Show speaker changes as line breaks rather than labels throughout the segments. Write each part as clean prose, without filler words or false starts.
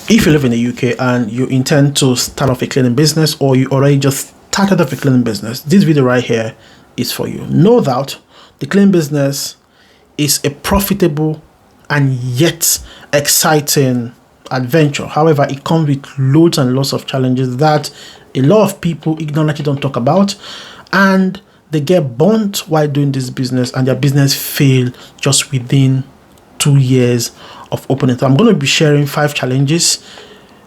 If you live in the UK and you intend to start off a cleaning business, or you already just started off a cleaning business, this video right here is for you. No doubt, the cleaning business is a profitable and yet exciting adventure. However, it comes with loads and lots of challenges that a lot of people ignorantly don't talk about, and they get burnt while doing this business, and their business fail just within 2 years of opening. So I'm going to be sharing 5 challenges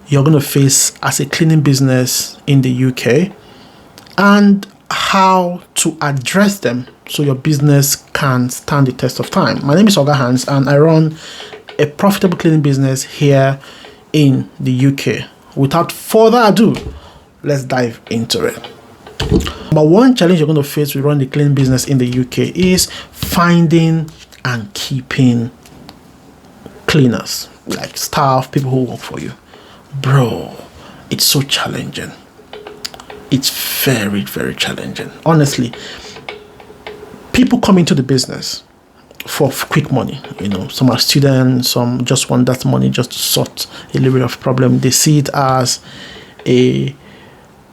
you're going to face as a cleaning business in the UK and how to address them so your business can stand the test of time. My name is Oga Hans, and I run a profitable cleaning business here in the UK. Without further ado, let's dive into it. Number one challenge you're going to face with running the cleaning business in the UK is finding and keeping cleaners, like staff, people who work for you. Bro, it's so challenging. It's very, very challenging. Honestly, people come into the business for quick money. Some are students, some just want that money just to sort a little bit of problem. They see it as a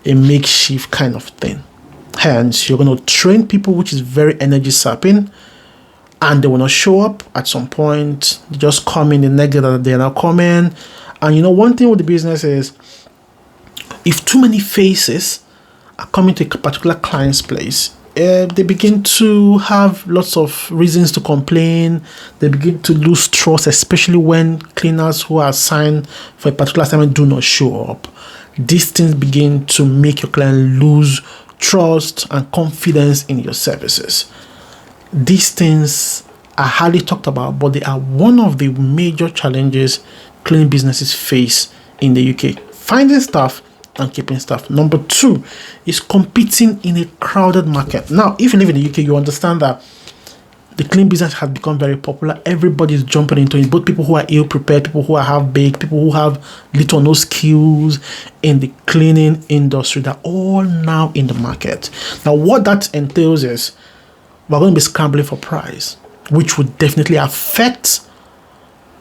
makeshift kind of thing. Hence, you're going to train people, which is very energy sapping, and they will not show up at some point. They just come in the next day that they're not coming. And one thing with the business is, if too many faces are coming to a particular client's place, they begin to have lots of reasons to complain. They begin to lose trust, especially when cleaners who are assigned for a particular assignment do not show up. These things begin to make your client lose trust and confidence in your services. These things are hardly talked about, but they are one of the major challenges cleaning businesses face in the UK. Finding staff and keeping staff. Number 2 is competing in a crowded market. Now, if you live in the UK, you understand that the cleaning business has become very popular. Everybody's jumping into it, both people who are ill-prepared, people who are half-baked, people who have little or no skills in the cleaning industry. They're all now in the market. Now, what that entails is we're going to be scrambling for price, which would definitely affect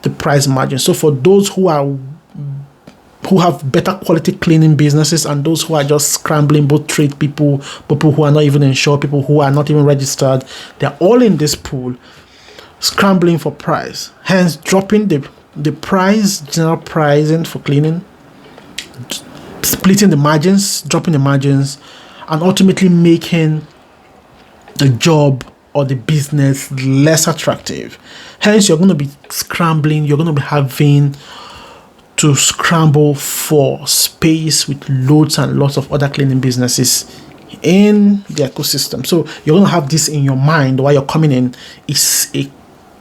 the price margin. So for those who have better quality cleaning businesses and those who are just scrambling, both trade people who are not even insured, people who are not even registered, they're all in this pool scrambling for price, hence dropping the price, general pricing for cleaning, splitting the margins, dropping the margins, and ultimately making the job or the business less attractive. Hence, you're going to be scrambling, you're going to be having to scramble for space with loads and lots of other cleaning businesses in the ecosystem. So you're going to have this in your mind while you're coming in. It's a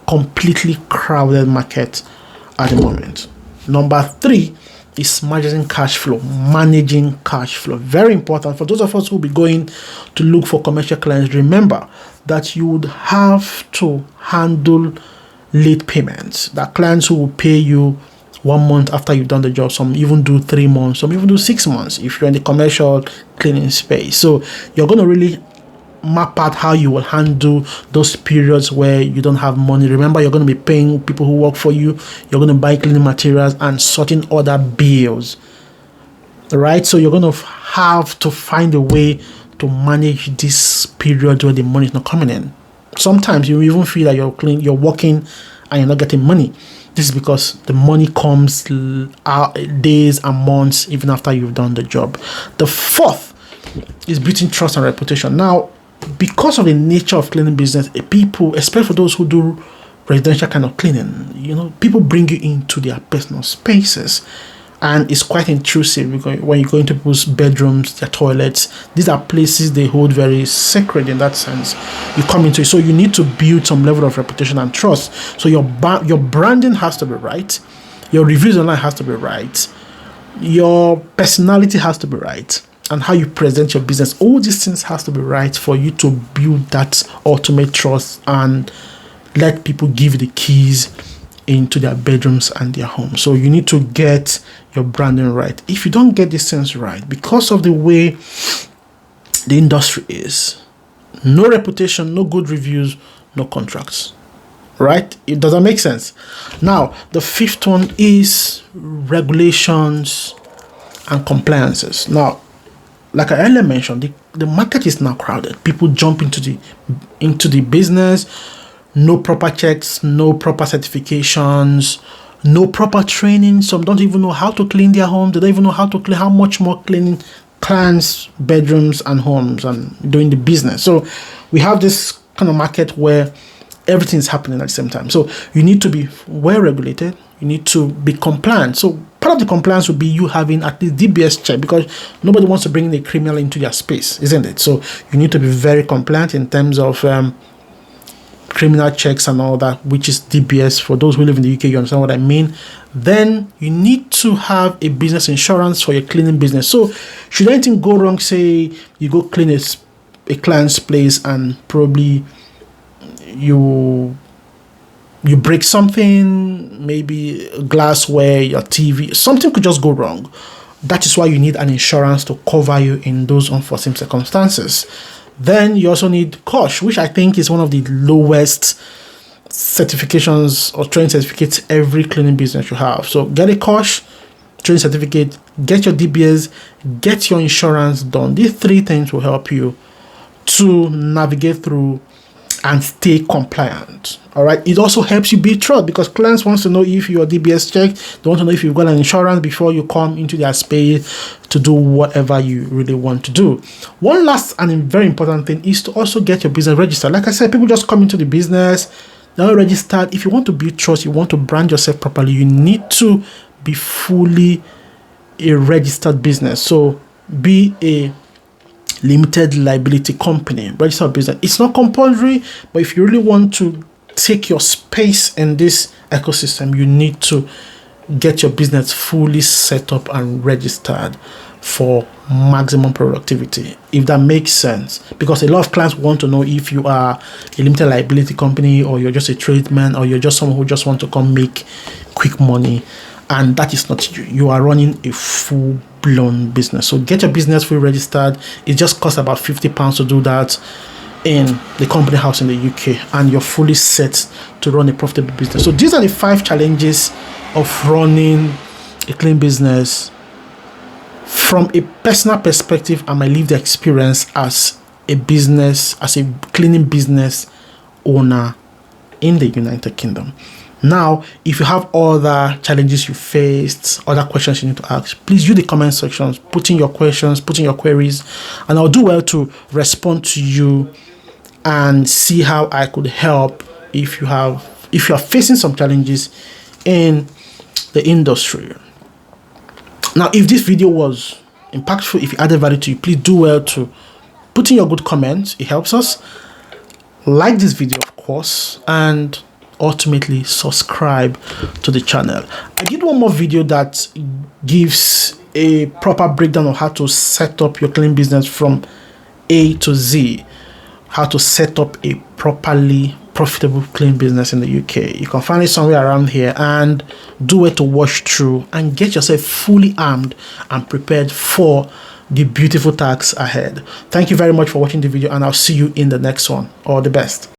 completely crowded market at the moment. Number 3 is managing cash flow. Managing cash flow. Very important. For those of us who will be going to look for commercial clients, remember that you would have to handle late payments. That clients who will pay you 1 month after you've done the job, some even do 3 months, some even do 6 months if you're in the commercial cleaning space. So you're going to really map out how you will handle those periods where you don't have money. Remember, you're going to be paying people who work for you, you're going to buy cleaning materials and sorting other bills, right? So you're going to have to find a way to manage this period where the money is not coming in. Sometimes you even feel that you're working and you're not getting money. This is because the money comes days and months even after you've done the job. The 4th is building trust and reputation. Now, because of the nature of cleaning business, people, especially for those who do residential kind of cleaning, people bring you into their personal spaces, and it's quite intrusive because when you go into people's bedrooms, their toilets, these are places they hold very sacred in that sense. You come into it, so you need to build some level of reputation and trust. So your branding has to be right, your reviews online has to be right, your personality has to be right, and how you present your business, all these things has to be right for you to build that ultimate trust and let people give you the keys into their bedrooms and their homes. So you need to get your branding right. If you don't get these things right, because of the way the industry is, no reputation, no good reviews, no contracts. right? It doesn't make sense. Now, the fifth one is regulations and compliances. Now, like I earlier mentioned, the market is now crowded. People jump into the business, no proper checks, no proper certifications, no proper training. Some don't even know how to clean their home. They don't even know how to clean, how much more cleaning clients' bedrooms and homes and doing the business. So we have this kind of market where everything is happening at the same time. So you need to be well regulated. You need to be compliant. So part of the compliance would be you having at least DBS check, because nobody wants to bring in a criminal into their space, isn't it? So you need to be very compliant in terms of criminal checks and all that, which is DBS. For those who live in the UK, you understand what I mean. Then you need to have a business insurance for your cleaning business. So should anything go wrong, say you go clean a client's place and probably you break something, maybe glassware, your TV, something could just go wrong. That is why you need an insurance to cover you in those unforeseen circumstances. Then you also need KOSH, which I think is one of the lowest certifications or training certificates every cleaning business should have. So get a KOSH training certificate, get your DBS, get your insurance done. These three things will help you to navigate through and stay compliant. All right. It also helps you build trust, because clients wants to know if your DBS checked. They want to know if you've got an insurance before you come into their space to do whatever you really want to do. One last and very important thing is to also get your business registered. Like I said, people just come into the business, they're not registered. If you want to build trust, you want to brand yourself properly, you need to be fully a registered business. So be a limited liability company, registered business. It's not compulsory, but if you really want to take your space in this ecosystem, you need to get your business fully set up and registered for maximum productivity, if that makes sense. Because a lot of clients want to know if you are a limited liability company, or you're just a tradesman, or you're just someone who just want to come make quick money, and that is not you. You are running a full-blown business. So get your business fully registered. It just costs about £50 to do that in the company house in the UK, and you're fully set to run a profitable business. So these are the 5 challenges of running a clean business from a personal perspective and my lived experience as a cleaning business owner in the United Kingdom. Now, if you have other challenges you faced, other questions you need to ask, please use the comment sections, put in your questions, put in your queries, and I'll do well to respond to you and see how I could help if you are facing some challenges in the industry. Now, if this video was impactful, if it added value to you, please do well to put in your good comments. It helps us. Like this video, of course, and ultimately subscribe to the channel. I did one more video that gives a proper breakdown of how to set up your cleaning business from A to Z, how to set up a properly profitable cleaning business in the UK. You can find it somewhere around here, and do it to watch through and get yourself fully armed and prepared for the beautiful tasks ahead. Thank you very much for watching the video, and I'll see you in the next one. All the best.